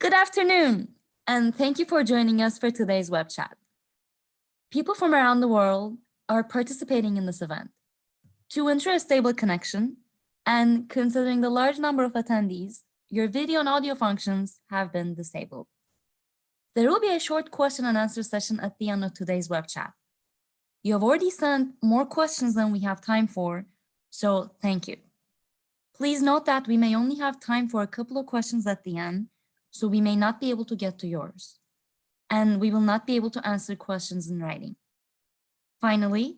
Good afternoon, and thank you for joining us for today's web chat. People from around the world are participating in this event. To ensure a stable connection, and considering the large number of attendees, your video and audio functions have been disabled. There will be a short question and answer session at the end of today's web chat. You have already sent more questions than we have time for, so thank you. Please note that we may only have time for a couple of questions at the end, so we may not be able to get to yours. And we will not be able to answer questions in writing. Finally,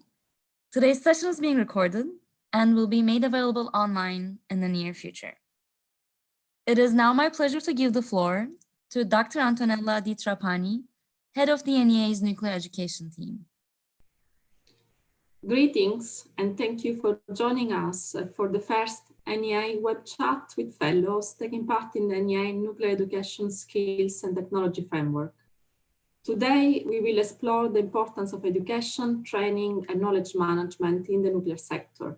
today's session is being recorded and will be made available online in the near future. It is now my pleasure to give the floor to Dr. Antonella Di Trapani, head of the NEA's Nuclear Education Team. Greetings, and thank you for joining us for the first NEA web chat with fellows taking part in the NEA Nuclear Education Skills and Technology Framework. Today, we will explore the importance of education, training, and knowledge management in the nuclear sector.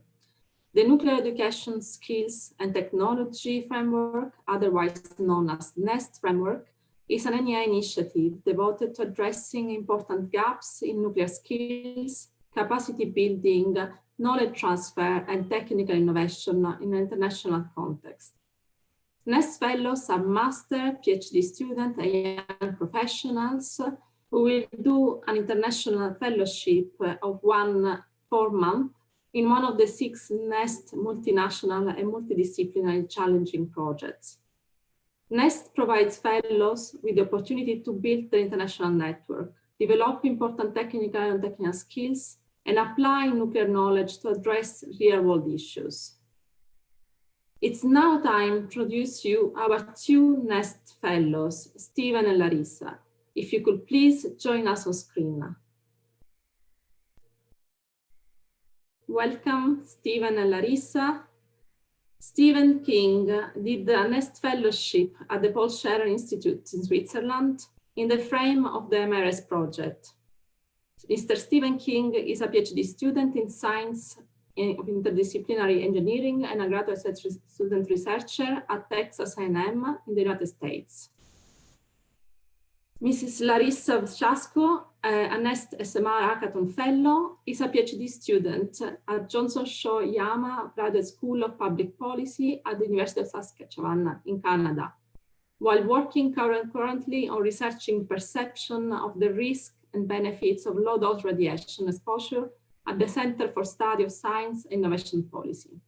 The Nuclear Education Skills and Technology Framework, otherwise known as NEST Framework, is an NEA initiative devoted to addressing important gaps in nuclear skills, capacity building, knowledge transfer, and technical innovation in an international context. NEST fellows are master, PhD students, and young professionals who will do an international fellowship of 4 months in one of the 6 NEST multinational and multidisciplinary challenging projects. NEST provides fellows with the opportunity to build the international network, develop important technical and technical skills, and apply nuclear knowledge to address real-world issues. It's now time to introduce you our 2 NEST fellows, Stephen and Larissa. If you could please join us on screen. Welcome, Stephen and Larissa. Stephen King did the NEST Fellowship at the Paul Scherrer Institute in Switzerland in the frame of the MRS project. Mr. Stephen King is a PhD student in science of interdisciplinary engineering and a graduate student researcher at Texas A&M in the United States. Mrs. Larissa Shasko, a NEST SMR Hackathon Fellow, is a PhD student at Johnson Shaw Yama Graduate School of Public Policy at the University of Saskatchewan in Canada, while working currently on researching perception of the risk and benefits of low-dose radiation exposure at the Center for Study of Science and Innovation Policy.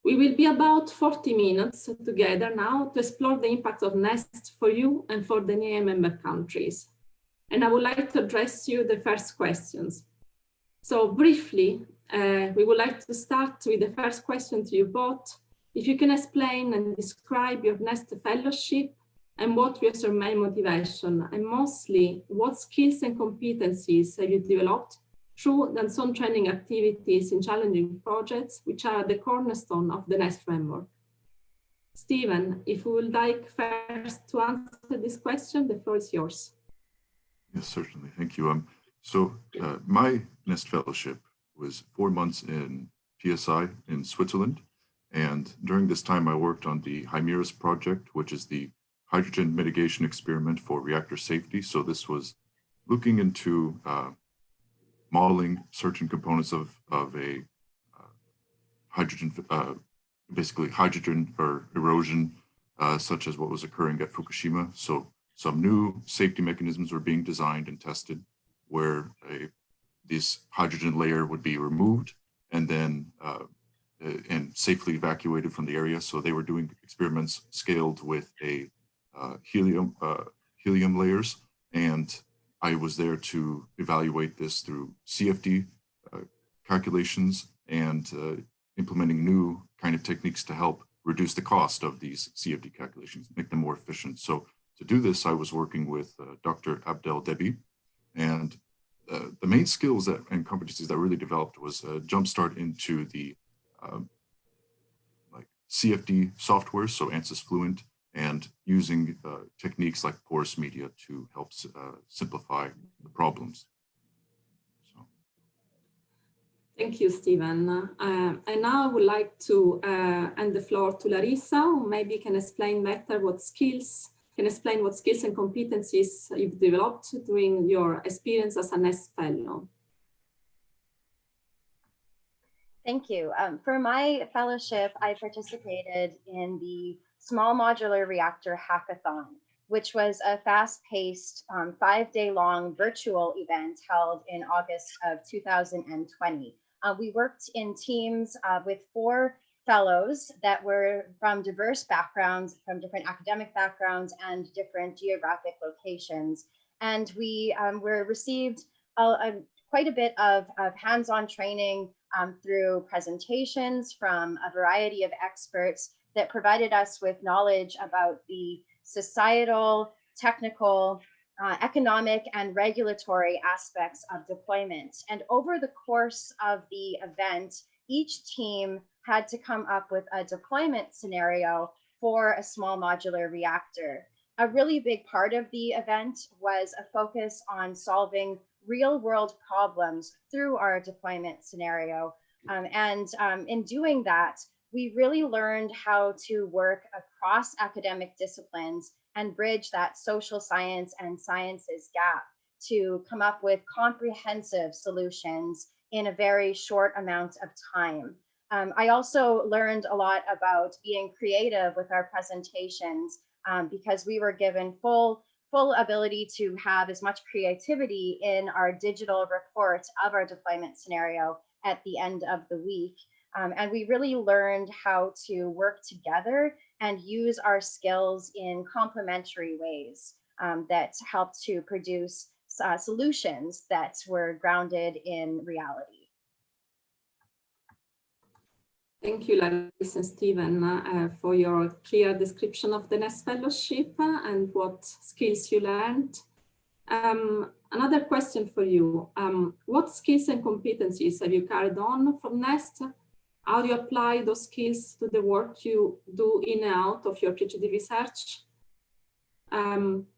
We will be about 40 minutes together now to explore the impact of NEST for you and for the NEA member countries. And I would like to address you the first questions. So briefly, we would like to start with the first question to you both. If you can explain and describe your NEST fellowship and what was your main motivation, and mostly what skills and competencies have you developed through hands-on training activities in challenging projects, which are the cornerstone of the NEST framework. Stephen, if you would like first to answer this question, the floor is yours. Yes, certainly. Thank you. My NEST fellowship was 4 months in PSI in Switzerland. And during this time, I worked on the Harmonize project, which is the hydrogen mitigation experiment for reactor safety. So this was looking into modeling certain components of a hydrogen, basically hydrogen or erosion, such as what was occurring at Fukushima. So some new safety mechanisms were being designed and tested where this hydrogen layer would be removed and then and safely evacuated from the area. So they were doing experiments scaled with a helium layers, and I was there to evaluate this through CFD calculations and implementing new kind of techniques to help reduce the cost of these CFD calculations, make them more efficient. So to do this, I was working with Dr. Abdel Debi, and the main skills and competencies that really developed was a jumpstart into the like CFD software, so ANSYS Fluent, and using techniques like porous media to help simplify the problems. So. Thank you, Stephen. And now I would like to hand the floor to Larissa, who maybe can explain better what skills and competencies you've developed during your experience as a NEST Fellow. Thank you. For my fellowship, I participated in the Small Modular Reactor Hackathon, which was a fast-paced 5-day-long virtual event held in August of 2020. We worked in teams with 4 fellows that were from diverse backgrounds, from different academic backgrounds and different geographic locations. And we received quite a bit of hands-on training through presentations from a variety of experts that provided us with knowledge about the societal, technical, economic, and regulatory aspects of deployment. And over the course of the event, each team had to come up with a deployment scenario for a small modular reactor. A really big part of the event was a focus on solving real-world problems through our deployment scenario. In doing that, we really learned how to work across academic disciplines and bridge that social science and sciences gap to come up with comprehensive solutions in a very short amount of time. I also learned a lot about being creative with our presentations because we were given full ability to have as much creativity in our digital report of our deployment scenario at the end of the week. And we really learned how to work together and use our skills in complementary ways that helped to produce solutions that were grounded in reality. Thank you, Larissa and Stephen, for your clear description of the NEST Fellowship and what skills you learned. Another question for you. What skills and competencies have you carried on from NEST? How do you apply those skills to the work you do in and out of your PhD research?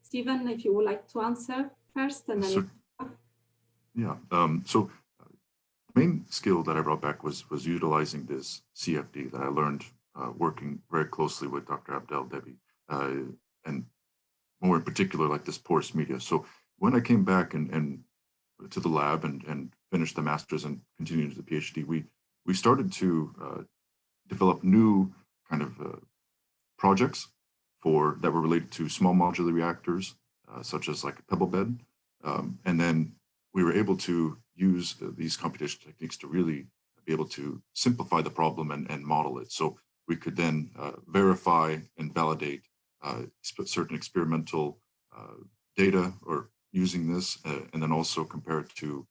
Stephen, if you would like to answer first, and then So the main skill that I brought back was utilizing this CFD that I learned working very closely with Dr. Abdel Debi, and more in particular, like this porous media. So when I came back and to the lab and finished the master's and continued to the PhD, we started to develop new kind of projects that were related to small modular reactors, such as like a pebble bed. And then we were able to use these computational techniques to really be able to simplify the problem and model it. So we could then verify and validate certain experimental data or using this, and then also compare it to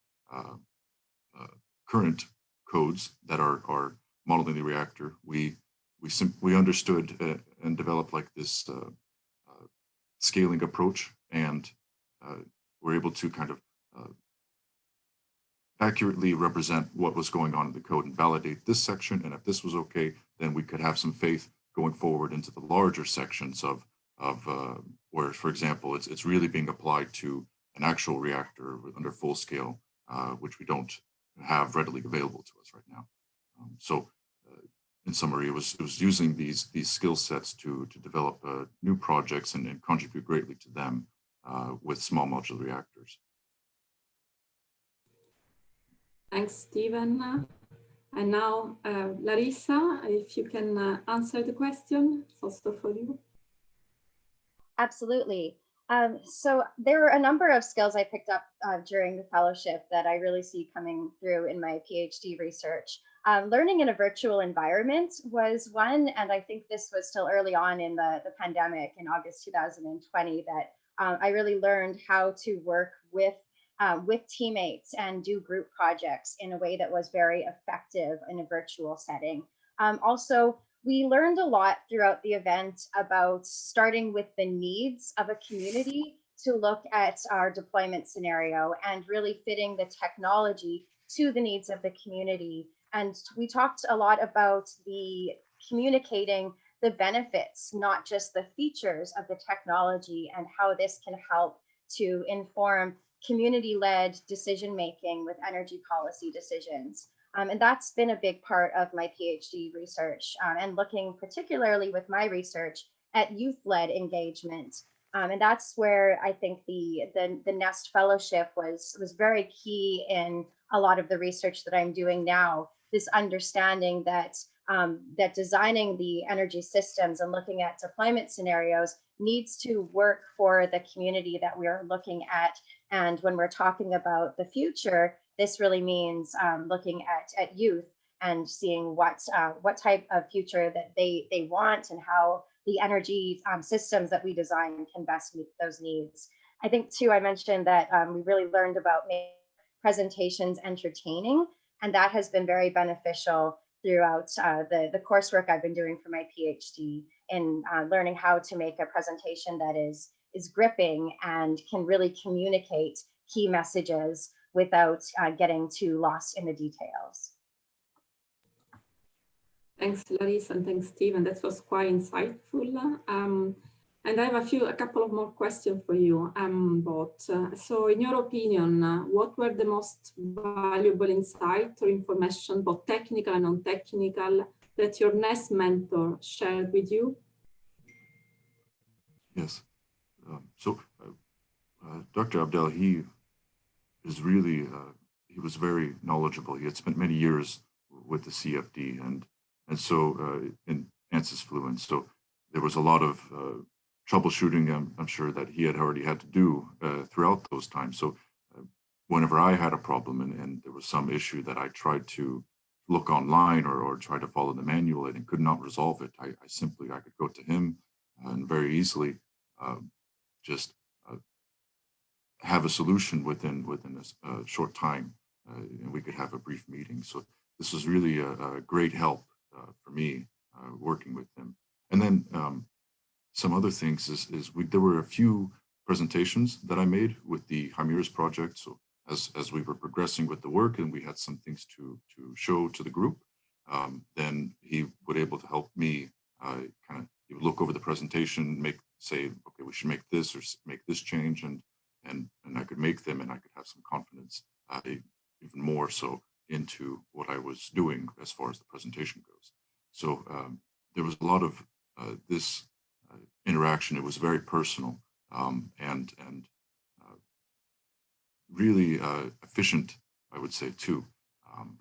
current codes that are modeling the reactor. We understood and developed like this scaling approach, and we're able to kind of accurately represent what was going on in the code and validate this section. And if this was okay, then we could have some faith going forward into the larger sections of where, for example, it's really being applied to an actual reactor under full scale, which we don't have readily available to us right now. In summary, it was using these skill sets to develop new projects and contribute greatly to them with small modular reactors. Thanks, Stephen. And now, Larissa, if you can answer the question, it's also for you. Absolutely. So there were a number of skills I picked up during the fellowship that I really see coming through in my PhD research. Learning in a virtual environment was one, and I think this was still early on in the pandemic in August 2020 that I really learned how to work with teammates and do group projects in a way that was very effective in a virtual setting. Also, we learned a lot throughout the event about starting with the needs of a community to look at our deployment scenario and really fitting the technology to the needs of the community. And we talked a lot about communicating the benefits, not just the features of the technology, and how this can help to inform community-led decision-making with energy policy decisions. And that's been a big part of my PhD research, and looking particularly with my research at youth-led engagement. And that's where I think the NEST Fellowship was very key in a lot of the research that I'm doing now, this understanding that that designing the energy systems and looking at deployment scenarios needs to work for the community that we are looking at. And when we're talking about the future, this really means looking at youth and seeing what type of future that they want and how the energy systems that we design can best meet those needs. I think too, I mentioned that we really learned about making presentations entertaining, and that has been very beneficial throughout the coursework I've been doing for my PhD in learning how to make a presentation that is gripping and can really communicate key messages without getting too lost in the details. Thanks, Larissa, and thanks, Stephen. That was quite insightful. And I have a couple of more questions for you both. So in your opinion, what were the most valuable insights or information, both technical and non-technical, that your NEST mentor shared with you? Yes. Dr. Abdel, he is really, he was very knowledgeable. He had spent many years with the CFD and so in ANSYS Fluent. So there was a lot of troubleshooting, I'm sure, that he had already had to do throughout those times. So whenever I had a problem and there was some issue that I tried to look online or try to follow the manual and could not resolve it, I could go to him and very easily just have a solution within a short time, and we could have a brief meeting. So this was really a great help for me working with him. And then some other things there were a few presentations that I made with the Harmonize project. So as we were progressing with the work and we had some things to show to the group, then he would able to help me he would look over the presentation, say, okay, we should make this or make this change, and I could make them, and I could have some confidence, even more so, into what I was doing as far as the presentation goes. So there was a lot of this interaction. It was very personal and really efficient, I would say, too.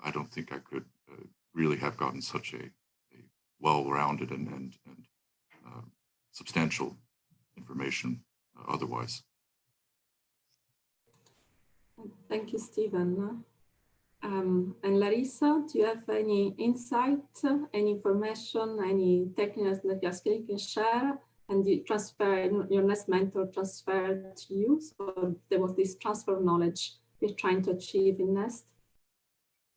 I don't think I could really have gotten such a well-rounded and substantial information otherwise. Thank you, Stephen. And Larissa, do you have any insight, any information, any techniques that you can share, and you transfer, your NEST mentor transferred to you? So there was this transfer of knowledge you're trying to achieve in NEST?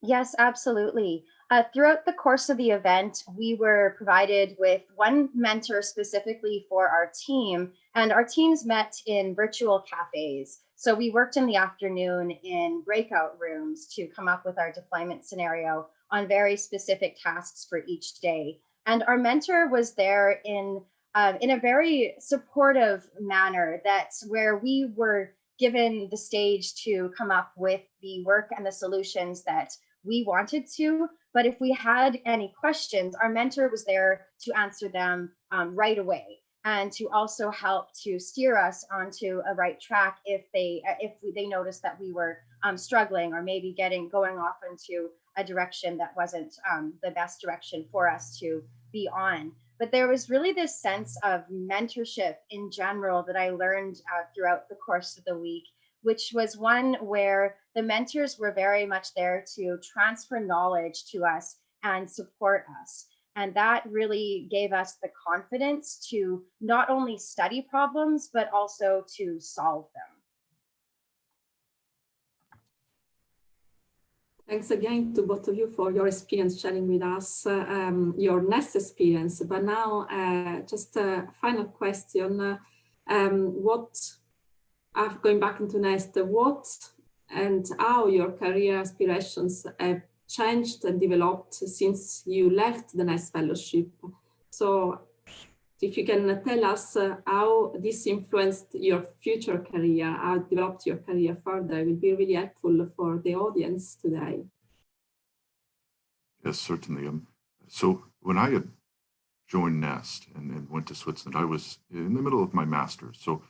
Yes, absolutely. Throughout the course of the event, we were provided with one mentor specifically for our team, and our teams met in virtual cafes. So we worked in the afternoon in breakout rooms to come up with our deployment scenario on very specific tasks for each day. And our mentor was there in a very supportive manner. That's where we were given the stage to come up with the work and the solutions that we wanted to, but if we had any questions, our mentor was there to answer them right away, and to also help to steer us onto a right track if they noticed that we were struggling or maybe going off into a direction that wasn't the best direction for us to be on. But there was really this sense of mentorship in general that I learned throughout the course of the week, which was one where the mentors were very much there to transfer knowledge to us and support us. And that really gave us the confidence to not only study problems, but also to solve them. Thanks again to both of you for your experience sharing with us, your NEST experience. But now, just a final question. Going back into NEST, what and how your career aspirations have changed and developed since you left the NEST Fellowship? So if you can tell us how this influenced your future career, how it developed your career further, it would be really helpful for the audience today. Yes, certainly. So when I had joined NEST and went to Switzerland, I was in the middle of my master's. So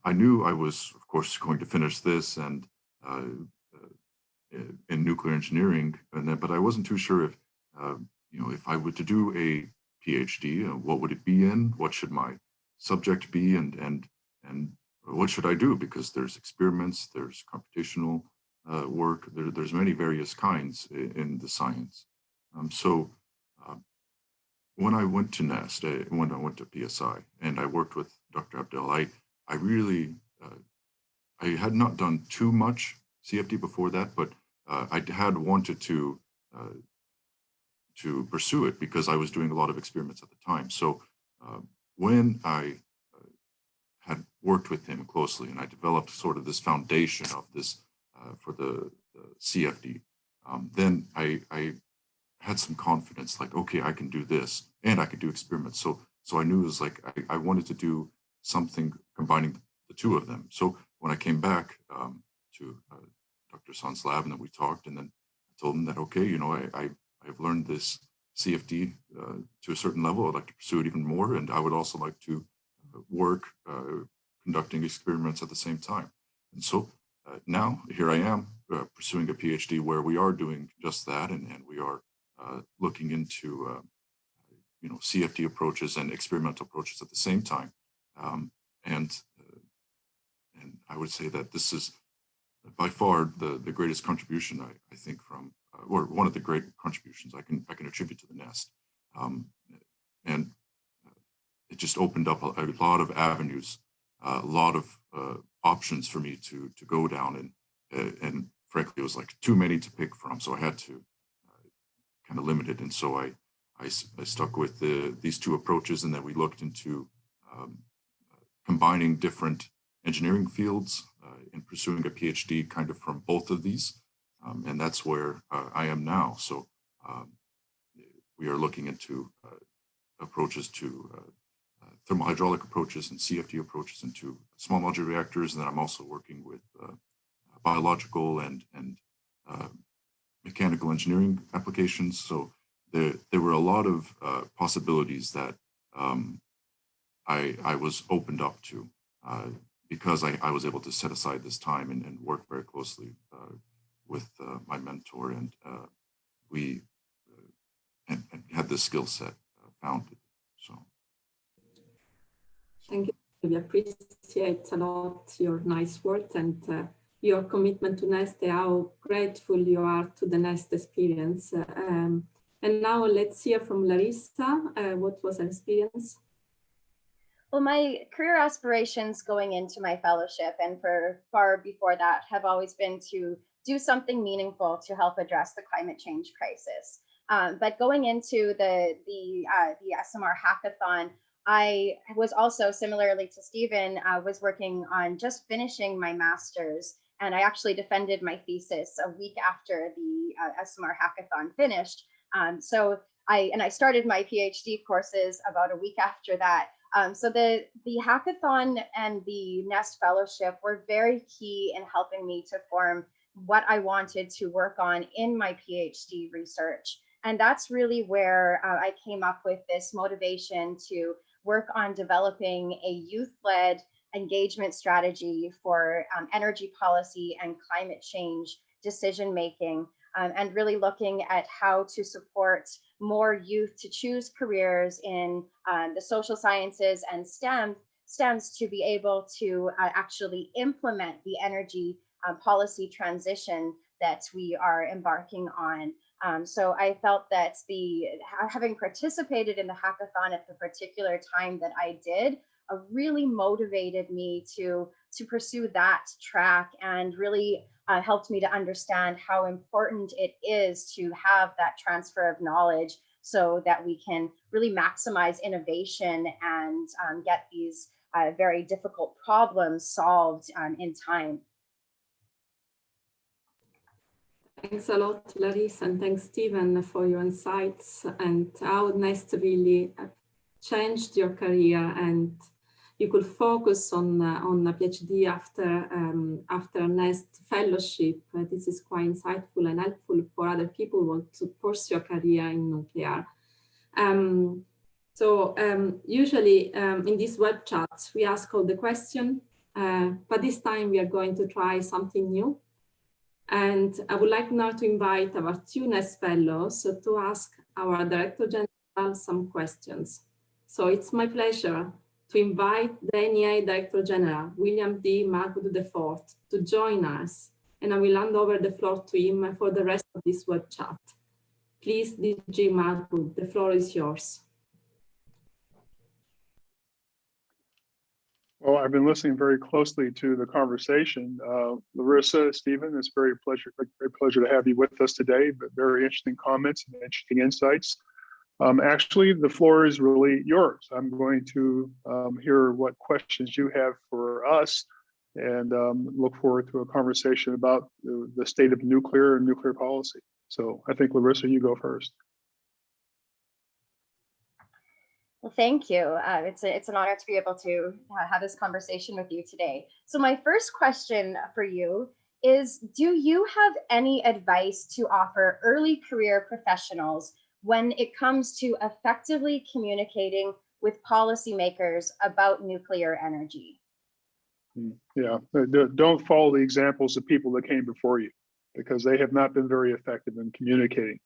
I knew I was, of course, going to finish this and in nuclear engineering, but I wasn't too sure if, if I were to do a PhD, what would it be in? What should my subject be? And what should I do? Because there's experiments, there's computational work, there's many various kinds in the science. When I went to NEST, when I went to PSI, and I worked with Dr. Abdel, I really, I had not done too much CFD before that, but I had wanted to pursue it because I was doing a lot of experiments at the time. So when I had worked with him closely and I developed sort of this foundation of this for the CFD, then I had some confidence, like, okay, I can do this and I can do experiments. So I knew it was like, I wanted to do something combining the two of them. So when I came back to Dr. San's lab, and then we talked, and then I told him that, okay, I've learned this CFD to a certain level. I'd like to pursue it even more. And I would also like to work conducting experiments at the same time. And so now here I am pursuing a PhD where we are doing just that. And we are looking into, CFD approaches and experimental approaches at the same time. And I would say that this is by far the greatest contribution I think from, or one of the great contributions I can attribute to the NEST. And it just opened up a lot of avenues, a lot of options for me to go down, and frankly, it was like too many to pick from. So I had to kind of limit it. And so I stuck with these two approaches, and then we looked into combining different engineering fields and pursuing a PhD kind of from both of these. And that's where I am now. So we are looking into approaches to thermohydraulic approaches and CFD approaches into small modular reactors. And then I'm also working with biological and mechanical engineering applications. So there were a lot of possibilities that I was opened up to because I was able to set aside this time and work very closely with my mentor, and we and had this skill set founded. So thank you. We appreciate a lot your nice words and your commitment to NEST, how grateful you are to the NEST experience. And now let's hear from Larissa. What was her experience? Well, my career aspirations going into my fellowship and for far before that have always been to do something meaningful to help address the climate change crisis. But going into the SMR hackathon, I was also, similarly to Stephen, was working on just finishing my master's, and I actually defended my thesis a week after the SMR hackathon finished. So I started my PhD courses about a week after that. So the hackathon and the NEST fellowship were very key in helping me to form what I wanted to work on in my PhD research. And that's really where I came up with this motivation to work on developing a youth-led engagement strategy for energy policy and climate change decision-making, and really looking at how to support more youth to choose careers in the social sciences and STEMs to be able to actually implement the energy policy transition that we are embarking on. So I felt that having participated in the hackathon at the particular time that I did really motivated me to pursue that track, and really helped me to understand how important it is to have that transfer of knowledge so that we can really maximize innovation and get these very difficult problems solved in time. Thanks a lot, Larissa, and thanks, Stephen, for your insights and how NEST really changed your career and you could focus on a PhD after a next fellowship. This is quite insightful and helpful for other people who want to pursue a career in nuclear. Usually in these web chats, we ask all the questions, but this time we are going to try something new. And I would like now to invite our two next fellows to ask our Director General some questions. So it's my pleasure to invite the NEA Director-General William D. Magwood IV to join us, and I will hand over the floor to him for the rest of this web chat. Please, DG Magwood, the floor is yours. Well, I've been listening very closely to the conversation. Larissa, Stephen, it's a great pleasure to have you with us today, but very interesting comments and interesting insights. Actually, the floor is really yours. I'm going to hear what questions you have for us and look forward to a conversation about the state of nuclear and nuclear policy. So I think, Larissa, you go first. Well, thank you. It's an honor to be able to have this conversation with you today. So my first question for you is, do you have any advice to offer early career professionals when it comes to effectively communicating with policymakers about nuclear energy? Yeah, don't follow the examples of people that came before you, because they have not been very effective in communicating.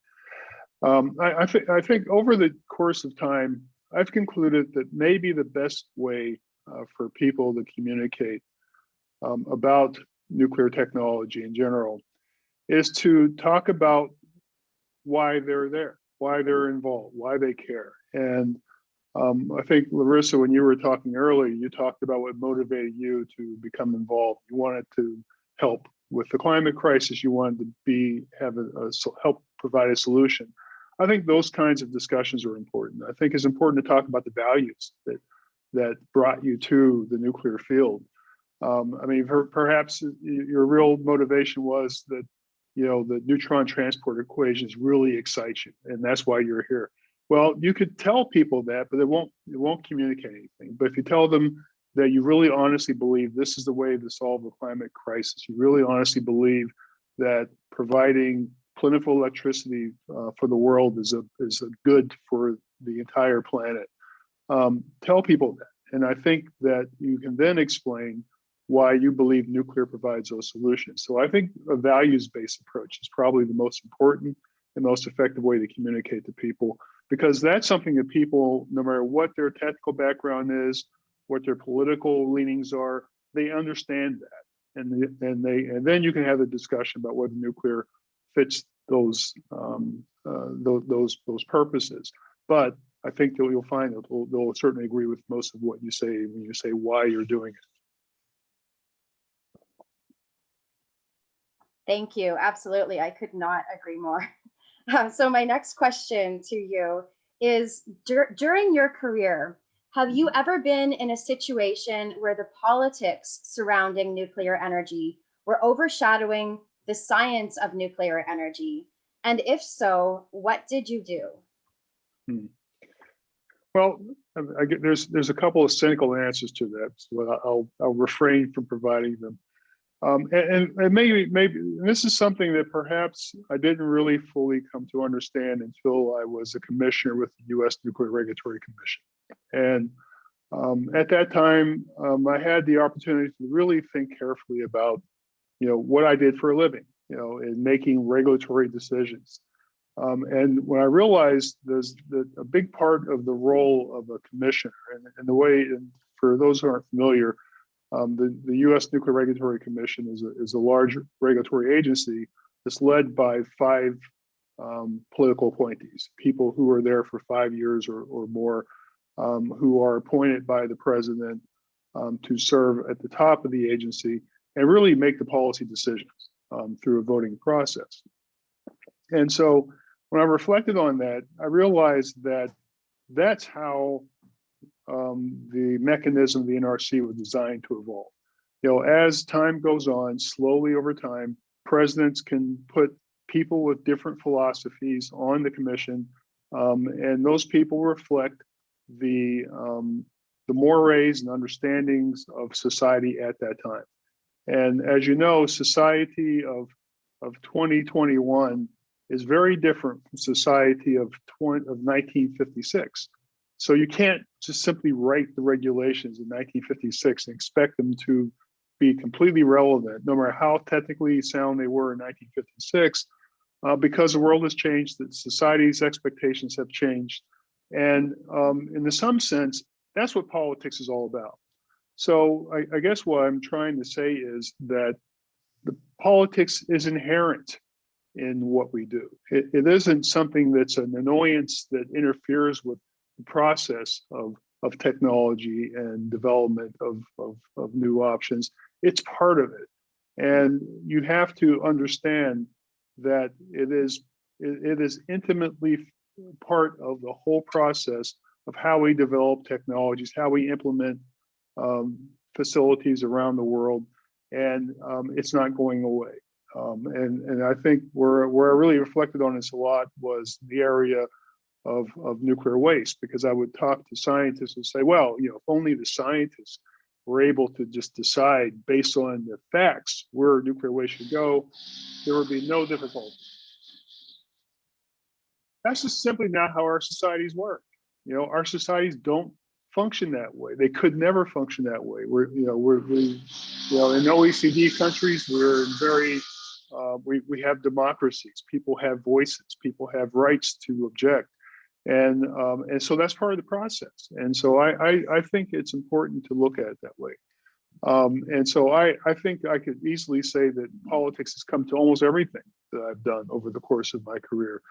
I think over the course of time, I've concluded that maybe the best way for people to communicate about nuclear technology in general is to talk about why they're there, why they're involved, why they care. And I think, Larissa, when you were talking earlier, you talked about what motivated you to become involved. You wanted to help with the climate crisis. You wanted to help provide a solution. I think those kinds of discussions are important. I think it's important to talk about the values that brought you to the nuclear field. I mean, perhaps your real motivation was that, the neutron transport equations really excite you, and that's why you're here. Well, you could tell people that, but it won't communicate anything. But if you tell them that you really honestly believe this is the way to solve the climate crisis, you really honestly believe that providing plentiful electricity for the world is a good for the entire planet. Tell people that, and I think that you can then explain why you believe nuclear provides those solutions. So I think a values-based approach is probably the most important and most effective way to communicate to people, because that's something that people, no matter what their technical background is, what their political leanings are, they understand that, and then you can have a discussion about whether nuclear fits those purposes. But I think that you'll find that they'll certainly agree with most of what you say when you say why you're doing it. Thank you. Absolutely. I could not agree more. So my next question to you is, during your career, have you ever been in a situation where the politics surrounding nuclear energy were overshadowing the science of nuclear energy? And if so, what did you do? Well, there's a couple of cynical answers to that, so I'll refrain from providing them. And maybe this is something that perhaps I didn't really fully come to understand until I was a commissioner with the U.S. Nuclear Regulatory Commission. And at that time, I had the opportunity to really think carefully about, what I did for a living, in making regulatory decisions. And when I realized there's a big part of the role of a commissioner, and the way, and for those who aren't familiar, the U.S. Nuclear Regulatory Commission is a large regulatory agency that's led by 5 political appointees, people who are there for 5 years or more, who are appointed by the president to serve at the top of the agency and really make the policy decisions through a voting process. And so when I reflected on that, I realized that that's how the mechanism of the NRC was designed to evolve. As time goes on, slowly over time, presidents can put people with different philosophies on the commission, and those people reflect the the mores and understandings of society at that time. And as you know, society of 2021 is very different from society of 1956. So you can't just simply write the regulations in 1956 and expect them to be completely relevant, no matter how technically sound they were in 1956, because the world has changed, that society's expectations have changed. And in some sense, that's what politics is all about. So I guess what I'm trying to say is that the politics is inherent in what we do. It isn't something that's an annoyance that interferes with the process of technology and development of new options. It's part of it. And you have to understand that it is intimately part of the whole process of how we develop technologies, how we implement facilities around the world, and it's not going away. And I think where I really reflected on this a lot was the area of nuclear waste, because I would talk to scientists and say, well, if only the scientists were able to just decide based on the facts where nuclear waste should go, there would be no difficulty. That's just simply not how our societies work. Our societies don't function that way. They could never function that way. We're in OECD countries, we're very, we have democracies. People have voices. People have rights to object, and so that's part of the process. And so I think it's important to look at it that way. And so I think I could easily say that politics has come to almost everything that I've done over the course of my career.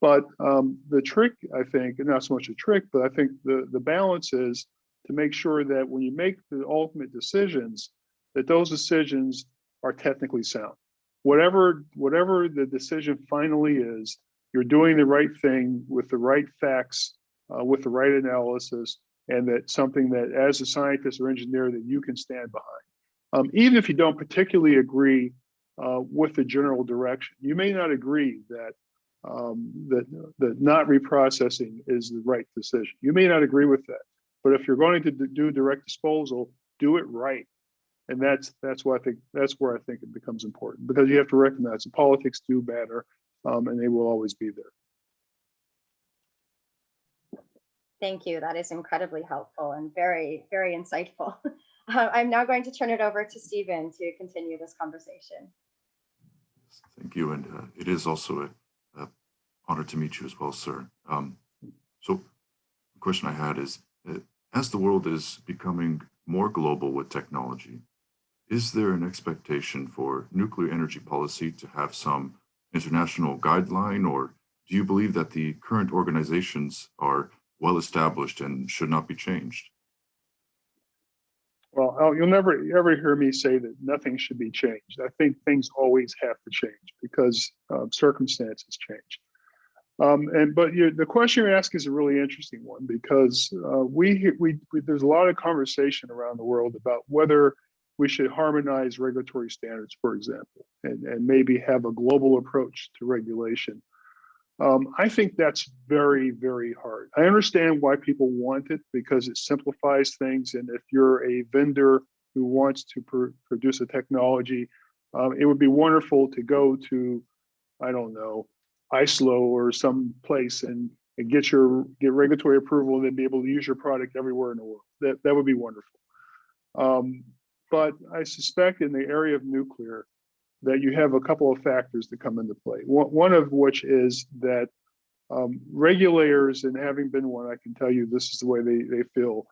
But the trick, I think, and not so much a trick, but I think the balance is to make sure that when you make the ultimate decisions, that those decisions are technically sound. Whatever the decision finally is, you're doing the right thing with the right facts, with the right analysis, and that's something that as a scientist or engineer that you can stand behind. Even if you don't particularly agree with the general direction, you may not agree that not reprocessing is the right decision. You may not agree with that, but if you're going to do direct disposal, do it right. And that's where I think it becomes important, because you have to recognize the politics do matter, and they will always be there. Thank you. That is incredibly helpful and very, very insightful. I'm now going to turn it over to Stephen to continue this conversation. Thank you, and it is also an honor to meet you as well, sir. So the question I had is, as the world is becoming more global with technology, is there an expectation for nuclear energy policy to have some international guideline, or do you believe that the current organizations are well established and should not be changed? Well, you'll never ever hear me say that nothing should be changed. I think things always have to change because circumstances change. But the question you ask is a really interesting one, because there's a lot of conversation around the world about whether we should harmonize regulatory standards, for example, and maybe have a global approach to regulation. I think that's very, very hard. I understand why people want it, because it simplifies things. And if you're a vendor who wants to produce a technology, it would be wonderful to go to, I don't know, Islo or some place and get regulatory approval and then be able to use your product everywhere in the world. That would be wonderful. But I suspect in the area of nuclear that you have a couple of factors that come into play. One of which is that regulators, and having been one, I can tell you this is the way they feel,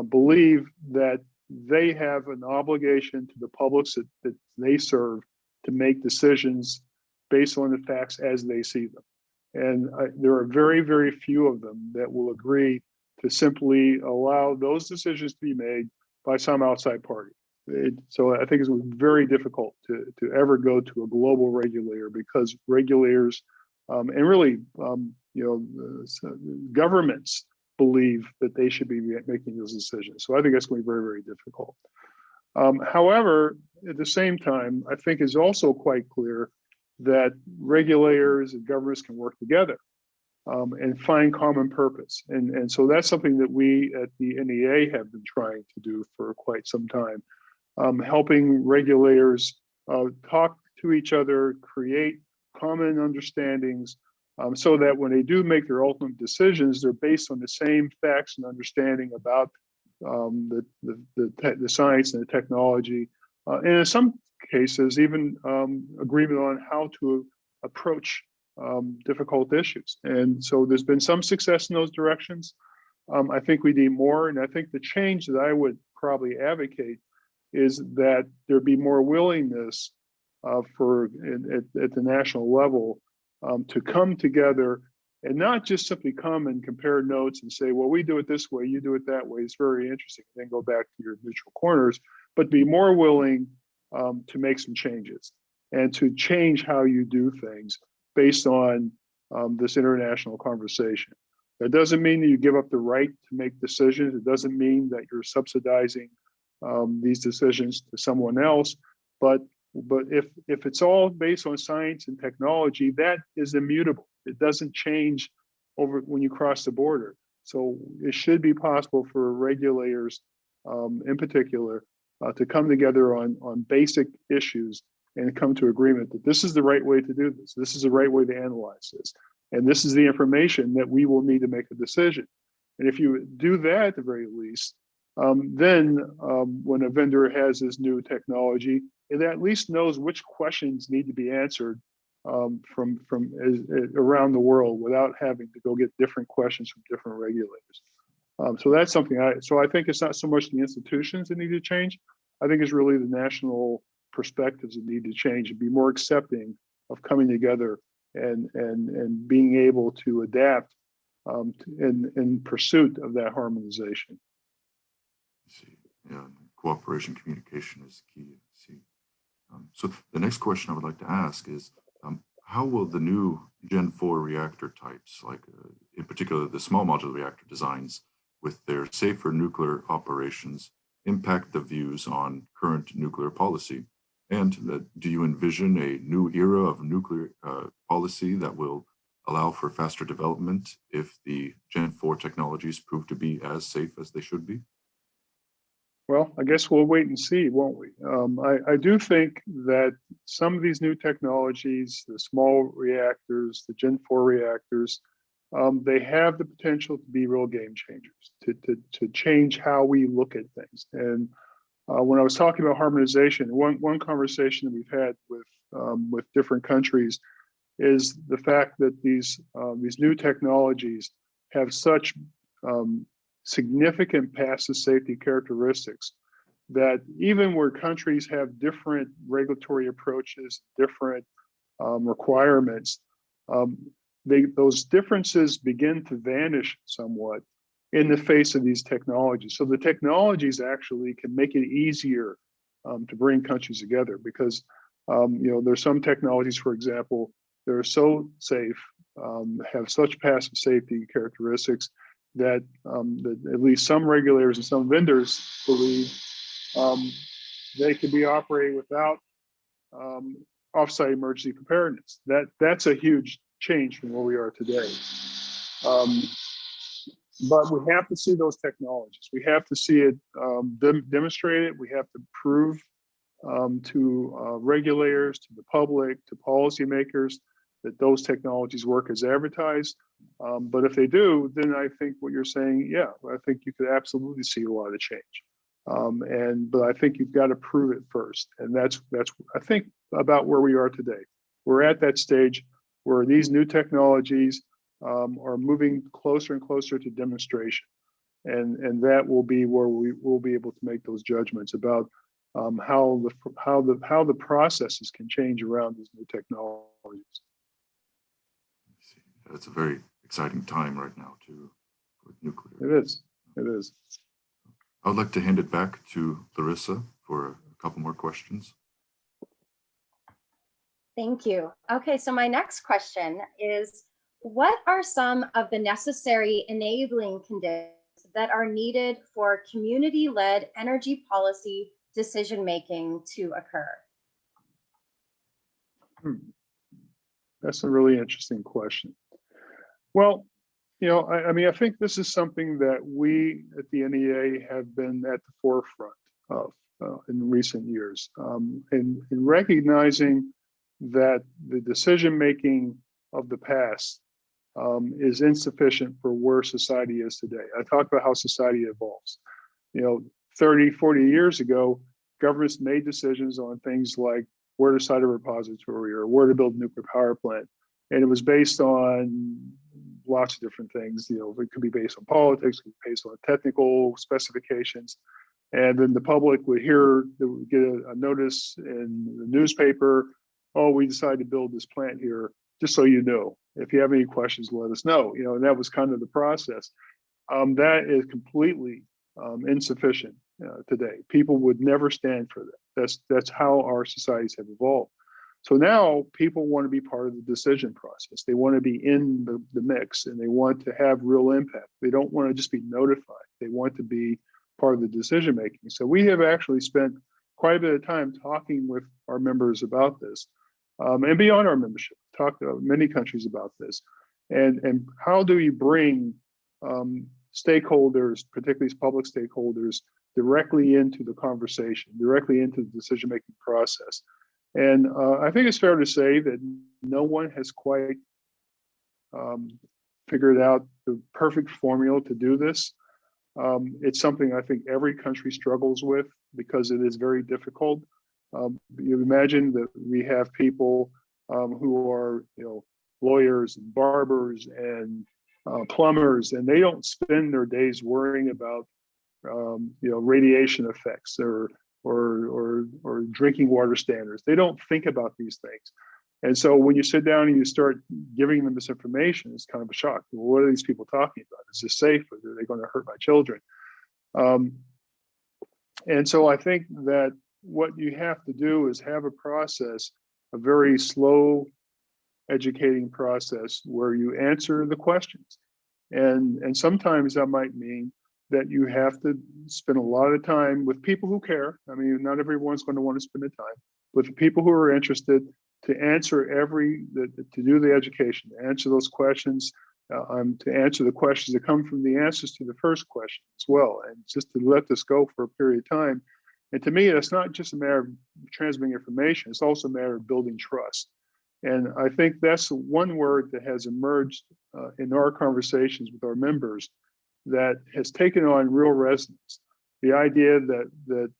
believe that they have an obligation to the publics that they serve to make decisions based on the facts as they see them. And there are very, very few of them that will agree to simply allow those decisions to be made by some outside party. So I think it's very difficult to ever go to a global regulator, because regulators and really governments believe that they should be making those decisions. So I think that's going to be very, very difficult. However, at the same time, I think it's also quite clear that regulators and governments can work together. and find common purpose. And so that's something that we at the NEA have been trying to do for quite some time, helping regulators talk to each other, create common understandings, so that when they do make their ultimate decisions, they're based on the same facts and understanding about the science and the technology, and in some cases, even agreement on how to approach difficult issues. And so there's been some success in those directions. I think we need more, and I think the change that I would probably advocate is that there be more willingness at the national level to come together and not just simply come and compare notes and say, well, we do it this way, you do it that way. It's very interesting. And then go back to your neutral corners, but be more willing to make some changes and to change how you do things based on this international conversation. That doesn't mean that you give up the right to make decisions. It doesn't mean that you're subsidizing these decisions to someone else. But if it's all based on science and technology, that is immutable. It doesn't change over when you cross the border. So it should be possible for regulators, in particular, to come together on basic issues and come to agreement that this is the right way to do this. This is the right way to analyze this. And this is the information that we will need to make a decision. And if you do that at the very least, then when a vendor has this new technology, it at least knows which questions need to be answered from around the world without having to go get different questions from different regulators. So that's something I think it's not so much the institutions that need to change. I think it's really the national perspectives that need to change and be more accepting of coming together and being able to adapt in pursuit of that harmonization. I see. Yeah, cooperation, communication is key. I see. So the next question I would like to ask is, how will the new Gen 4 reactor types, like in particular the small modular reactor designs, with their safer nuclear operations, impact the views on current nuclear policy? And do you envision a new era of nuclear policy that will allow for faster development if the Gen 4 technologies prove to be as safe as they should be? Well, I guess we'll wait and see, won't we? I do think that some of these new technologies, the small reactors, the Gen 4 reactors, they have the potential to be real game changers, to change how we look at things. And when I was talking about harmonization, one conversation that we've had with different countries is the fact that these new technologies have such significant passive safety characteristics that even where countries have different regulatory approaches, different requirements, those differences begin to vanish somewhat in the face of these technologies. So the technologies actually can make it easier to bring countries together because there's some technologies, for example, that are so safe, have such passive safety characteristics that at least some regulators and some vendors believe they could be operating without offsite emergency preparedness. That's a huge change from where we are today. But we have to see those technologies. We have to see it demonstrated. We have to prove to regulators, to the public, to policymakers that those technologies work as advertised. But if they do, then I think what you're saying, yeah, I think you could absolutely see a lot of change. But I think you've got to prove it first. And that's I think about where we are today. We're at that stage where these new technologies are moving closer and closer to demonstration. And that will be where we will be able to make those judgments about how the processes can change around these new technologies. It's a very exciting time right now too with nuclear. It is. It is. I would like to hand it back to Larissa for a couple more questions. Thank you. Okay, so my next question is, what are some of the necessary enabling conditions that are needed for community-led energy policy decision-making to occur? That's a really interesting question. Well, I mean, I think this is something that we at the NEA have been at the forefront of in recent years, in recognizing that the decision-making of the past is insufficient for where society is today. I talked about how society evolves. 30, 40 years ago, governments made decisions on things like where to site a repository or where to build a nuclear power plant. And it was based on lots of different things. It could be based on politics, it could be based on technical specifications. And then the public would get a notice in the newspaper, oh, we decided to build this plant here, just so you know. If you have any questions, let us know. And that was kind of the process. That is completely insufficient today. People would never stand for that. That's how our societies have evolved. So now people want to be part of the decision process. They want to be in the mix, and they want to have real impact. They don't want to just be notified. They want to be part of the decision making. So we have actually spent quite a bit of time talking with our members about this, and beyond our membership, talked to many countries about this, and how do we bring stakeholders, particularly public stakeholders, directly into the conversation, directly into the decision-making process. And I think it's fair to say that no one has quite figured out the perfect formula to do this. It's something I think every country struggles with because it is very difficult. You imagine that we have people who are, lawyers and barbers and plumbers, and they don't spend their days worrying about, radiation effects or drinking water standards. They don't think about these things. And so when you sit down and you start giving them this information, it's kind of a shock. Well, what are these people talking about? Is this safe? Are they going to hurt my children? And so I think that what you have to do is have a process, a very slow educating process where you answer the questions. And sometimes that might mean that you have to spend a lot of time with people who care. I mean, not everyone's going to want to spend the time, but the people who are interested to answer to do the education, to answer those questions, to answer the questions that come from the answers to the first question as well, and just to let this go for a period of time. And to me, it's not just a matter of transmitting information, it's also a matter of building trust. And I think that's one word that has emerged in our conversations with our members that has taken on real resonance. The idea that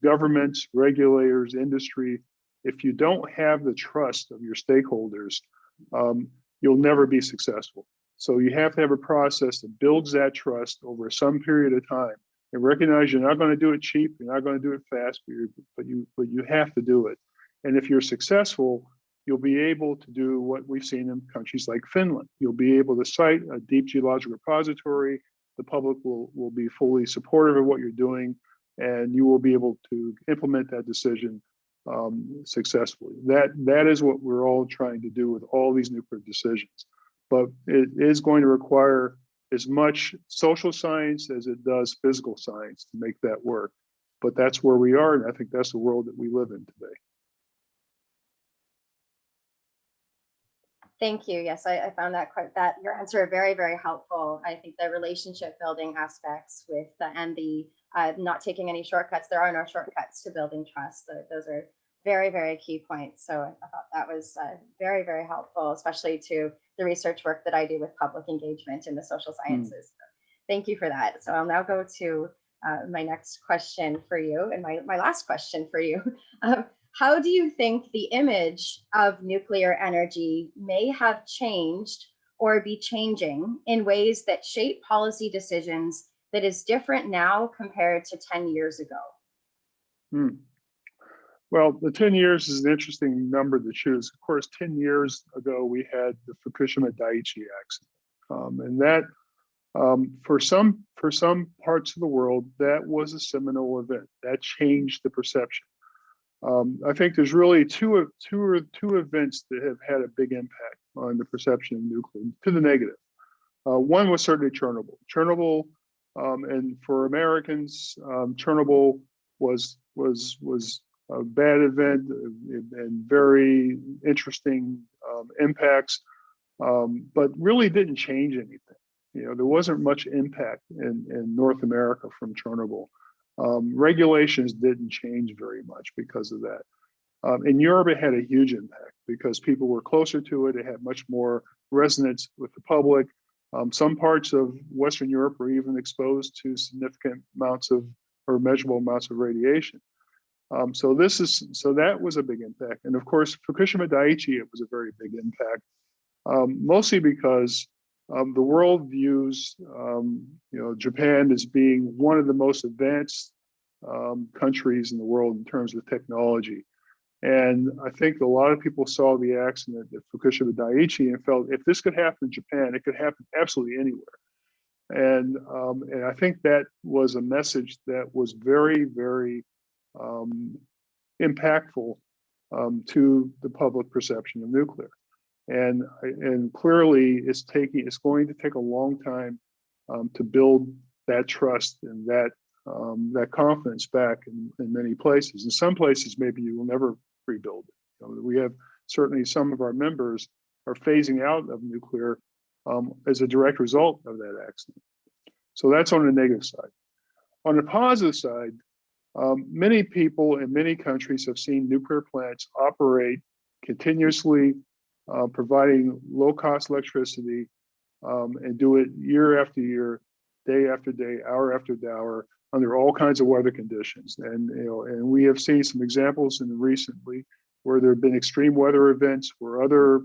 governments, regulators, industry, if you don't have the trust of your stakeholders, you'll never be successful. So you have to have a process that builds that trust over some period of time and recognize you're not going to do it cheap, you're not going to do it fast, but you have to do it. And if you're successful, you'll be able to do what we've seen in countries like Finland. You'll be able to cite a deep geological repository. The public will be fully supportive of what you're doing, and you will be able to implement that decision successfully. That is what we're all trying to do with all these nuclear decisions. But it is going to require as much social science as it does physical science to make that work. But that's where we are, and I think that's the world that we live in today. Thank you. Yes, I found that your answer very, very helpful. I think the relationship building aspects with and the not taking any shortcuts. There are no shortcuts to building trust. So those are very, very key points. So I thought that was very, very helpful, especially to the research work that I do with public engagement in the social sciences. So thank you for that. So I'll now go to my next question for you, and my last question for you. How do you think the image of nuclear energy may have changed or be changing in ways that shape policy decisions that is different now compared to 10 years ago? Well, the 10 years is an interesting number to choose. Of course, 10 years ago, we had the Fukushima Daiichi accident. And that, for some parts of the world, that was a seminal event. That changed the perception. I think there's really two events that have had a big impact on the perception of nuclear, to the negative. One was certainly Chernobyl. Chernobyl, and for Americans, Chernobyl was a bad event and very interesting impacts. but really didn't change anything. You know, there wasn't much impact in North America from Chernobyl. Regulations didn't change very much because of that. In Europe, it had a huge impact because people were closer to it. It had much more resonance with the public. Some parts of Western Europe were even exposed to significant amounts of, or measurable amounts of radiation. So that was a big impact. And of course, Fukushima Daiichi, it was a very big impact, mostly because the world views, Japan as being one of the most advanced countries in the world in terms of technology. And I think a lot of people saw the accident at Fukushima Daiichi and felt if this could happen in Japan, it could happen absolutely anywhere. And I think that was a message that was very, very impactful to the public perception of nuclear. And clearly, it's going to take a long time to build that trust and that confidence back in many places. In some places, maybe you will never rebuild it. We have certainly some of our members are phasing out of nuclear as a direct result of that accident. So that's on the negative side. On the positive side, many people in many countries have seen nuclear plants operate continuously, providing low-cost electricity, and do it year after year, day after day, hour after hour, under all kinds of weather conditions. And we have seen some examples recently where there have been extreme weather events where other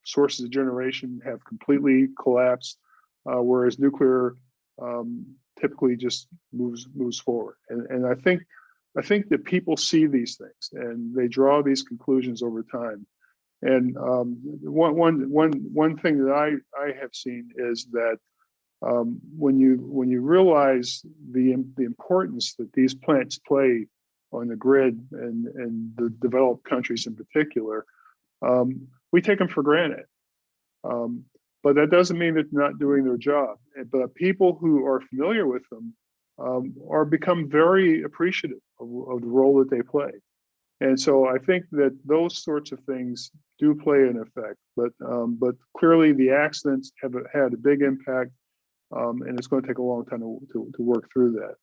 sources of generation have completely collapsed, whereas nuclear typically just moves forward. And I think that people see these things and they draw these conclusions over time. And one thing that I have seen is that when you realize the importance that these plants play on the grid and the developed countries in particular, we take them for granted. But that doesn't mean that they're not doing their job. But people who are familiar with them are become very appreciative of the role that they play. And so I think that those sorts of things do play an effect. But clearly the accidents have had a big impact. And it's going to take a long time to work through that.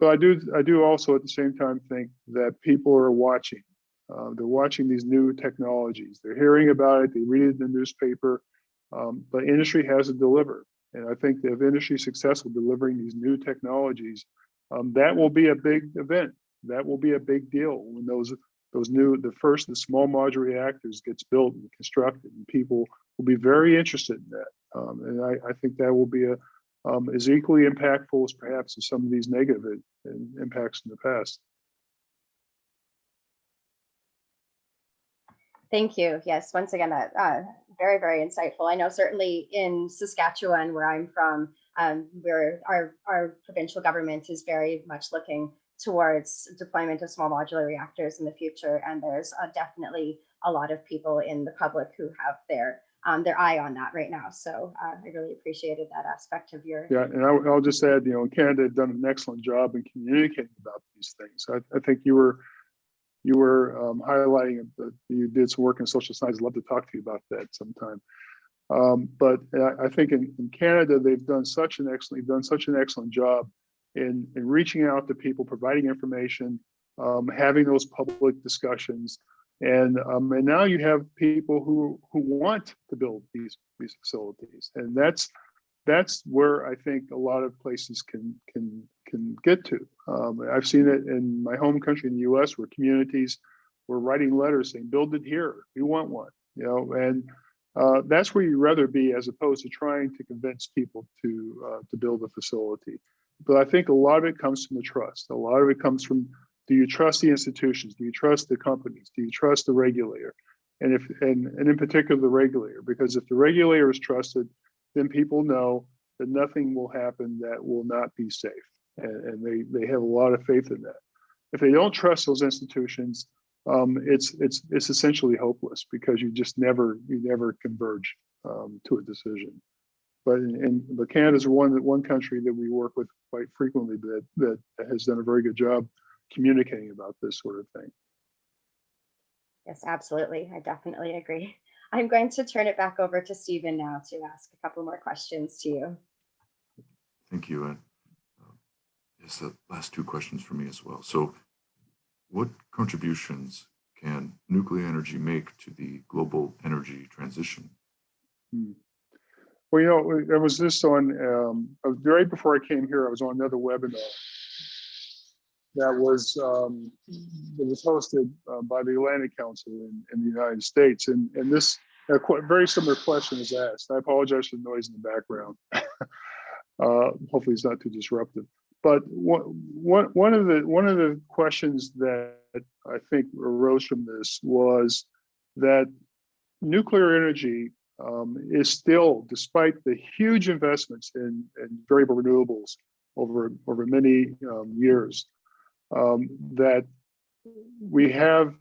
But I do also at the same time think that people are watching. They're watching these new technologies. They're hearing about it. They read it in the newspaper. But industry has to deliver. And I think that if industry is successful delivering these new technologies, that will be a big event. That will be a big deal when the small modular reactors gets built and constructed, and people will be very interested in that. And I think that will be as equally impactful as perhaps as some of these negative impacts in the past. Thank you. Yes, once again, very, very insightful. I know certainly in Saskatchewan, where I'm from, where our provincial government is very much looking towards deployment of small modular reactors in the future. And there's definitely a lot of people in the public who have their eye on that right now. So I really appreciated that aspect of your. Yeah, and I'll just add, Canada had done an excellent job in communicating about these things. I think you were highlighting that you did some work in social science. I'd love to talk to you about that sometime. But I think in Canada, they've done such an excellent job in reaching out to people, providing information, having those public discussions. And now you have people who want to build these facilities. And that's where I think a lot of places can get to. I've seen it in my home country in the US where communities were writing letters saying, build it here, we want one, and that's where you'd rather be as opposed to trying to convince people to build a facility. But I think a lot of it comes from the trust. A lot of it comes from, do you trust the institutions? Do you trust the companies? Do you trust the regulator? And in particular, the regulator, because if the regulator is trusted, then people know that nothing will happen that will not be safe. And they have a lot of faith in that. If they don't trust those institutions, it's essentially hopeless because you never converge to a decision. But Canada is one country that we work with quite frequently that has done a very good job communicating about this sort of thing. Yes, absolutely. I definitely agree. I'm going to turn it back over to Stephen now to ask a couple more questions to you. Thank you. And yes, the last two questions for me as well. So what contributions can nuclear energy make to the global energy transition? Well, you know, I was just on, right before I came here, I was on another webinar that was hosted by the Atlantic Council in the United States. And this, a very similar question was asked. I apologize for the noise in the background. Hopefully it's not too disruptive. But one of the questions that I think arose from this was that nuclear energy is still, despite the huge investments in variable renewables over many years, that we have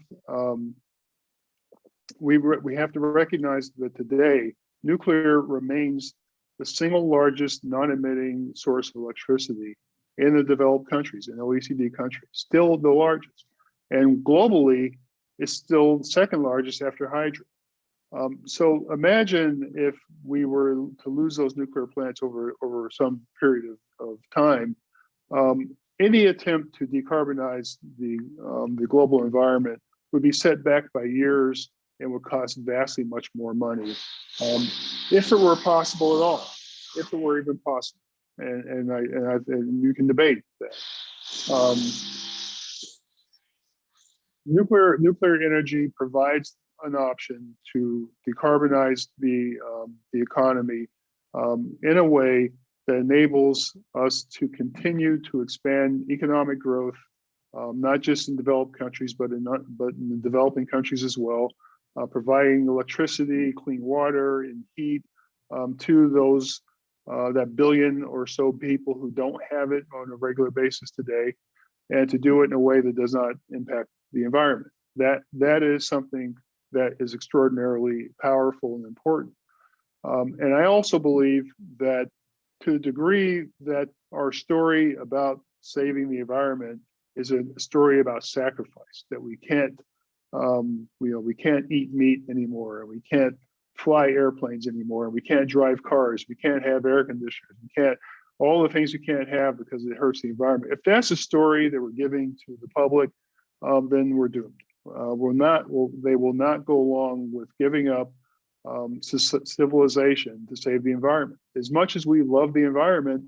to recognize that today nuclear remains the single largest non-emitting source of electricity in the developed countries, in OECD countries, still the largest, and globally it's still second largest after hydro. So imagine if we were to lose those nuclear plants over some period of time. Any attempt to decarbonize the global environment would be set back by years and would cost vastly much more money, if it were possible at all, if it were even possible. And you can debate that. Nuclear energy provides an option to decarbonize the economy in a way that enables us to continue to expand economic growth, not just in developed countries, but in the developing countries as well, providing electricity, clean water, and heat to those that billion or so people who don't have it on a regular basis today, and to do it in a way that does not impact the environment. That is something that is extraordinarily powerful and important. And I also believe that to the degree that our story about saving the environment is a story about sacrifice, that we can't, we can't eat meat anymore, and we can't fly airplanes anymore, and we can't drive cars, we can't have air conditioners, we can't, all the things we can't have because it hurts the environment. If that's a story that we're giving to the public, then we're doomed. They will not go along with giving up civilization to save the environment. As much as we love the environment,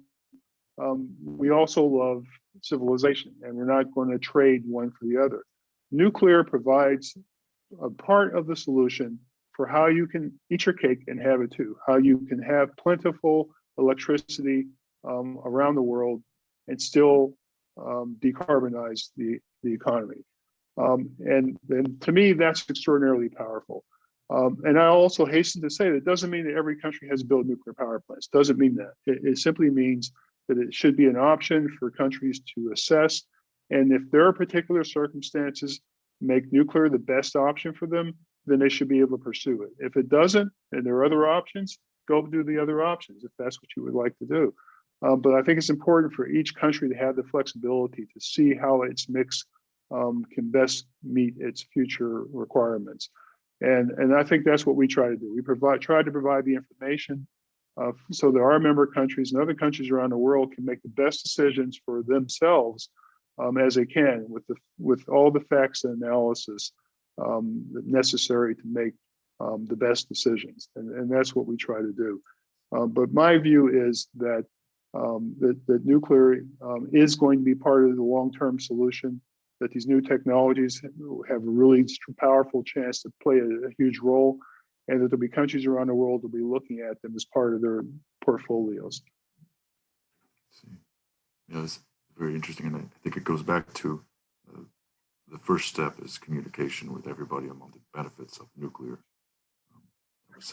we also love civilization, and we're not going to trade one for the other. Nuclear provides a part of the solution for how you can eat your cake and have it too, how you can have plentiful electricity around the world and still decarbonize the economy. And to me, that's extraordinarily powerful. And I also hasten to say that it doesn't mean that every country has to build nuclear power plants. It doesn't mean that. It simply means that it should be an option for countries to assess. And if there are particular circumstances make nuclear the best option for them, then they should be able to pursue it. If it doesn't, and there are other options, go do the other options if that's what you would like to do. But I think it's important for each country to have the flexibility to see how its mix can best meet its future requirements. And I think that's what we try to do. We try to provide the information so that our member countries and other countries around the world can make the best decisions for themselves as they can with all the facts and analysis necessary to make the best decisions. And that's what we try to do. But my view is that that nuclear is going to be part of the long-term solution, that these new technologies have a really powerful chance to play a huge role, and that there'll be countries around the world that will be looking at them as part of their portfolios. Yeah, that's very interesting. And I think it goes back to the first step is communication with everybody among the benefits of nuclear.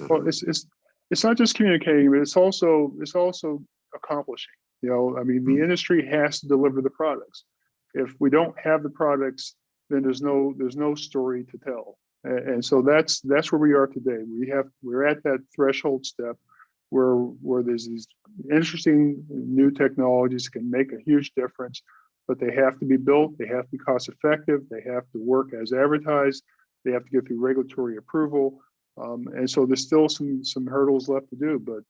Well, it's not just communicating, but it's also accomplishing. You know, I mean, the industry has to deliver the products. If we don't have the products, then there's no story to tell. And so that's where we are today. We're at that threshold step where there's these interesting new technologies that can make a huge difference, but they have to be built, they have to be cost effective, they have to work as advertised, they have to get through regulatory approval. And so there's still some hurdles left to do, but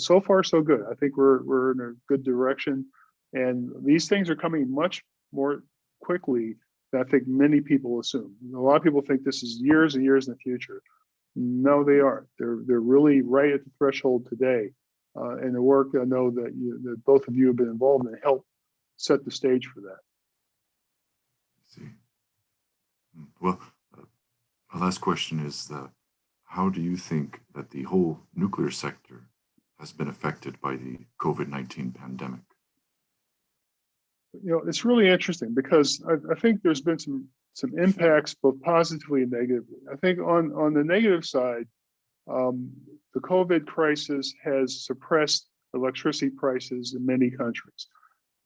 so far so good. I think we're in a good direction, and these things are coming much more quickly than I think many people assume. A lot of people think this is years and years in the future. No, they aren't. They're really right at the threshold today. And the work I know that both of you have been involved in helped set the stage for that. I see. Well, my last question is how do you think that the whole nuclear sector has been affected by the COVID-19 pandemic? You know, it's really interesting because I think there's been some impacts both positively and negatively. I think on the negative side, the COVID crisis has suppressed electricity prices in many countries.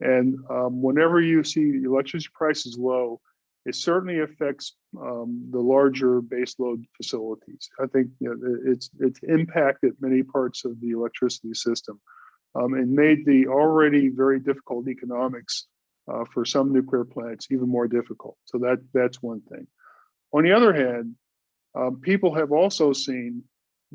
And whenever you see electricity prices low, it certainly affects the larger baseload facilities. I think it's impacted many parts of the electricity system and made the already very difficult economics for some nuclear plants even more difficult. So that's one thing. On the other hand, people have also seen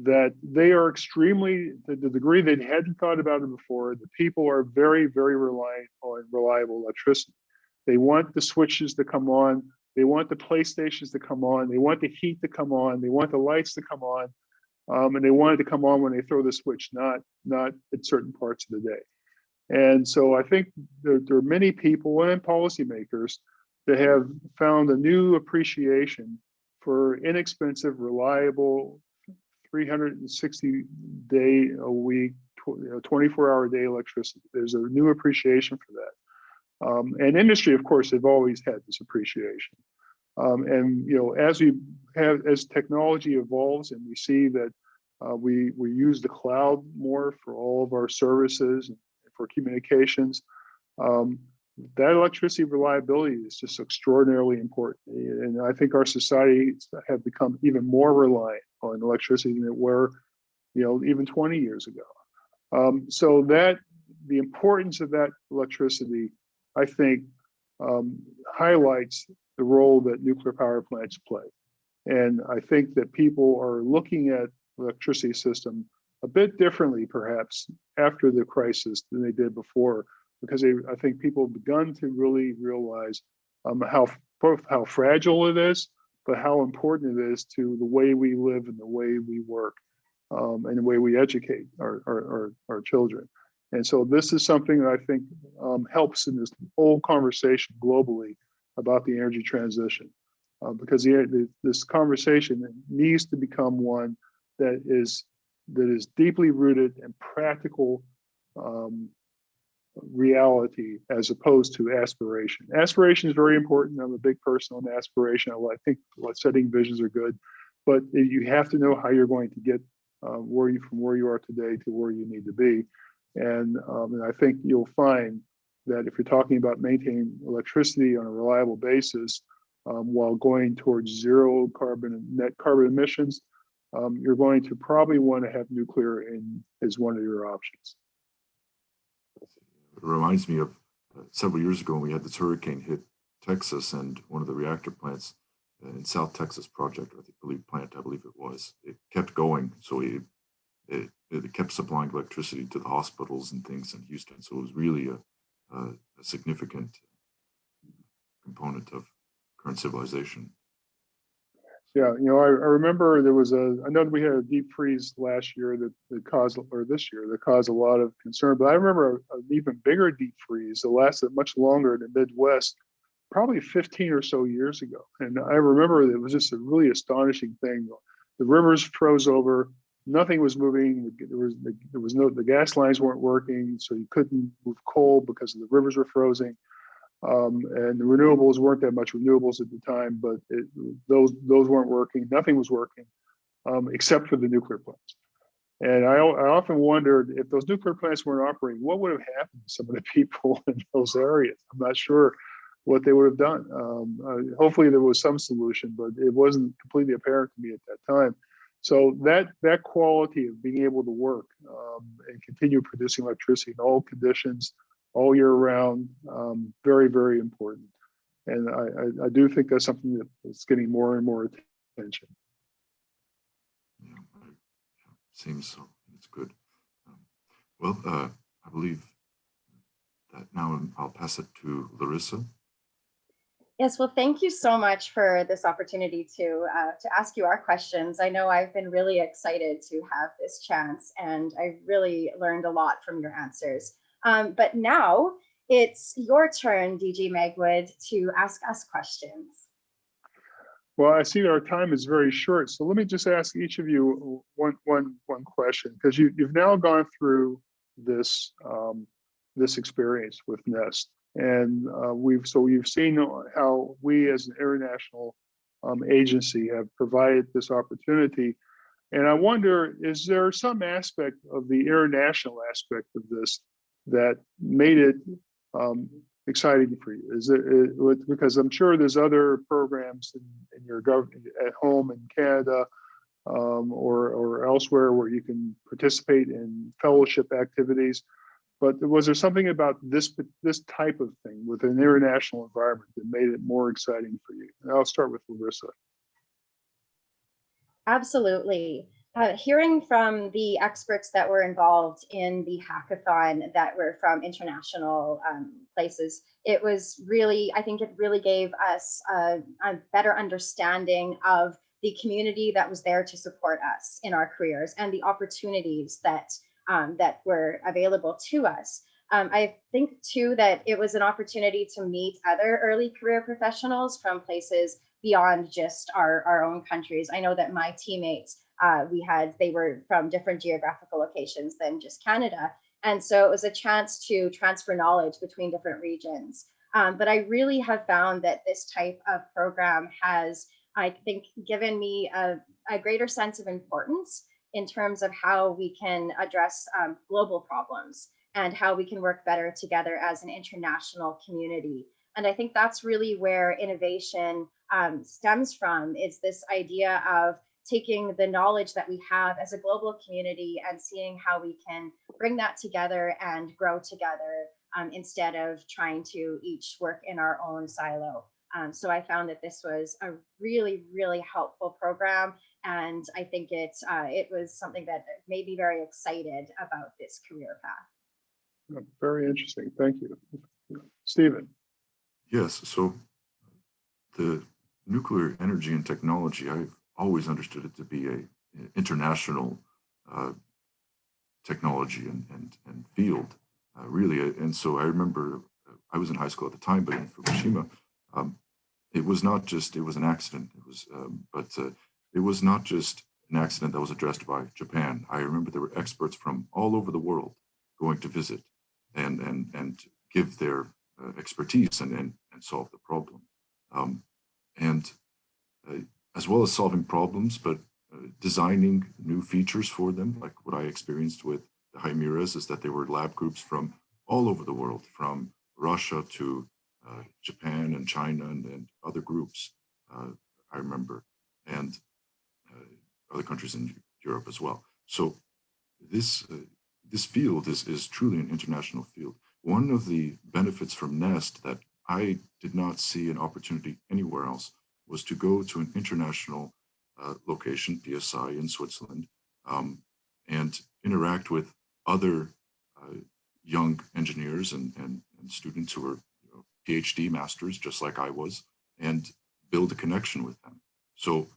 that they are extremely, to the degree they hadn't thought about it before, the people are very, very reliant on reliable electricity. They want the switches to come on. They want the PlayStations to come on. They want the heat to come on. They want the lights to come on. And they want it to come on when they throw the switch, not at certain parts of the day. And so I think there are many people and policymakers that have found a new appreciation for inexpensive, reliable, 360-day a week, 24-hour-a-day electricity. There's a new appreciation for that. And industry, of course, have always had this appreciation. And as technology evolves and we see that we use the cloud more for all of our services and for communications, that electricity reliability is just extraordinarily important. And I think our societies have become even more reliant on electricity than it were, even 20 years ago. So that the importance of that electricity, I think, highlights the role that nuclear power plants play. And I think that people are looking at the electricity system a bit differently, perhaps, after the crisis than they did before, because I think people have begun to really realize both how fragile it is, but how important it is to the way we live and the way we work, and the way we educate our children. And so this is something that I think helps in this whole conversation globally about the energy transition, because this conversation needs to become one that is deeply rooted in practical reality as opposed to aspiration. Aspiration is very important. I'm a big person on aspiration. I think setting visions are good, but you have to know how you're going to get from where you are today to where you need to be. And I think you'll find that if you're talking about maintaining electricity on a reliable basis while going towards zero net carbon emissions, you're going to probably want to have nuclear as one of your options. It reminds me of several years ago when we had this hurricane hit Texas, and one of the reactor plants in South Texas project, I believe it was, it kept going. So it kept supplying electricity to the hospitals and things in Houston. So it was really a significant component of current civilization. Yeah, I remember I know that we had a deep freeze last year that caused a lot of concern, but I remember an even bigger deep freeze that lasted much longer in the Midwest, probably 15 or so years ago. And I remember it was just a really astonishing thing. The rivers froze over, nothing was moving. The gas lines weren't working, so you couldn't move coal because the rivers were frozen. And the renewables weren't that much renewables at the time, but those weren't working. Nothing was working except for the nuclear plants. And I often wondered if those nuclear plants weren't operating, what would have happened to some of the people in those areas? I'm not sure what they would have done. Hopefully there was some solution, but it wasn't completely apparent to me at that time. So that quality of being able to work and continue producing electricity in all conditions, all year round, very, very important. And I do think that's something that's getting more and more attention. seems so. It's good. I believe that now I'll pass it to Larissa. Yes, well, thank you so much for this opportunity to ask you our questions. I know I've been really excited to have this chance, and I really learned a lot from your answers. But now it's your turn, DG Magwood, to ask us questions. Well, I see our time is very short, so let me just ask each of you one question, because you've now gone through this this experience with NEST, and you've seen how we as an international agency have provided this opportunity, and I wonder, is there some aspect of the international aspect of this that made it exciting for you? Is it because I'm sure there's other programs in your government at home in Canada or elsewhere where you can participate in fellowship activities, but was there something about this type of thing with an international environment that made it more exciting for you? And I'll start with Larissa. Absolutely. Hearing from the experts that were involved in the hackathon that were from international places, it was really, I think it really gave us a better understanding of the community that was there to support us in our careers and the opportunities that that were available to us. I think too that it was an opportunity to meet other early career professionals from places beyond just our own countries. I know that my teammates, they were from different geographical locations than just Canada. And so it was a chance to transfer knowledge between different regions. But I really have found that this type of program has, I think, given me a greater sense of importance in terms of how we can address global problems and how we can work better together as an international community. And I think that's really where innovation stems from, is this idea of taking the knowledge that we have as a global community and seeing how we can bring that together and grow together instead of trying to each work in our own silo. So I found that this was a really, really helpful program. And I think it was something that made me very excited about this career path. Very interesting. Thank you. Stephen. Yes, so the nuclear energy and technology, I've always understood it to be an international technology and field, really. And so I remember I was in high school at the time, but in Fukushima, it was an accident. It was not just an accident that was addressed by Japan. I remember there were experts from all over the world going to visit and give their expertise and solve the problem. As well as solving problems, but designing new features for them, like what I experienced with the Chimeras, is that there were lab groups from all over the world, from Russia to Japan and China and other groups, I remember, and other countries in Europe as well. So this field is truly an international field. One of the benefits from NEST that I did not see an opportunity anywhere else was to go to an international location, PSI in Switzerland, and interact with other young engineers and students who were PhD masters, just like I was, and build a connection with them. So,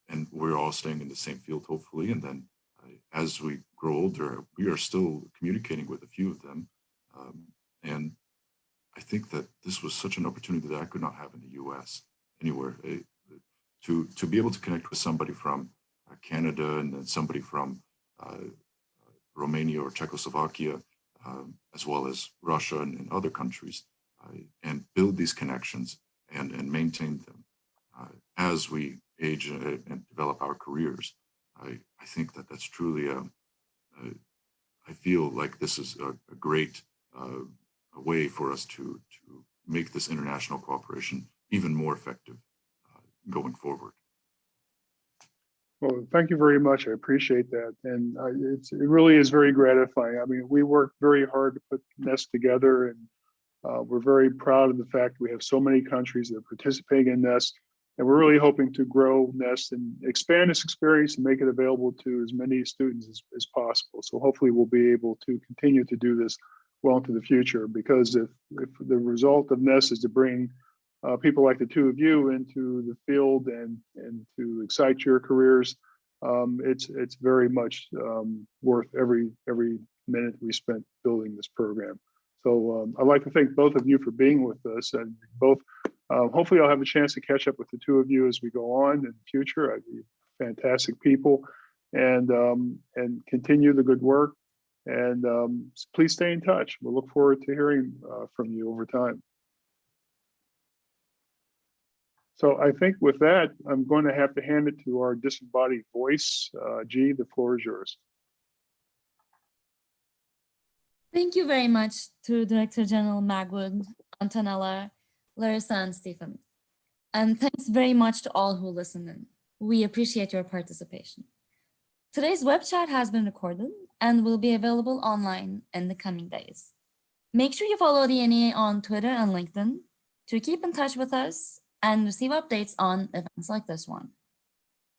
and we're all staying in the same field, hopefully. And then as we grow older, we are still communicating with a few of them. And I think that this was such an opportunity that I could not have in the US anywhere. To be able to connect with somebody from Canada and then somebody from Romania or Czechoslovakia, as well as Russia and other countries, and build these connections and maintain them as we age and develop our careers. I think that that's truly, I feel like this is a great a way for us to make this international cooperation even more effective going forward. Well, thank you very much. I appreciate that. And it really is very gratifying. I mean, we worked very hard to put NEST together, and we're very proud of the fact we have so many countries that are participating in NEST. And we're really hoping to grow NEST and expand this experience and make it available to as many students as possible. So hopefully we'll be able to continue to do this well into the future, because if the result of NEST is to bring people like the two of you into the field and to excite your careers, it's very much worth every minute we spent building this program. So I'd like to thank both of you for being with us, and both hopefully I'll have a chance to catch up with the two of you as we go on in the future. I'd be fantastic people, and continue the good work. And please stay in touch. We'll look forward to hearing from you over time. So I think with that, I'm going to have to hand it to our disembodied voice. G, the floor is yours. Thank you very much to Director General Magwood, Antonella, Larissa, and Stephen. And thanks very much to all who listened in. We appreciate your participation. Today's web chat has been recorded and will be available online in the coming days. Make sure you follow the NEA on Twitter and LinkedIn to keep in touch with us and receive updates on events like this one.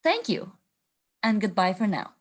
Thank you, and goodbye for now.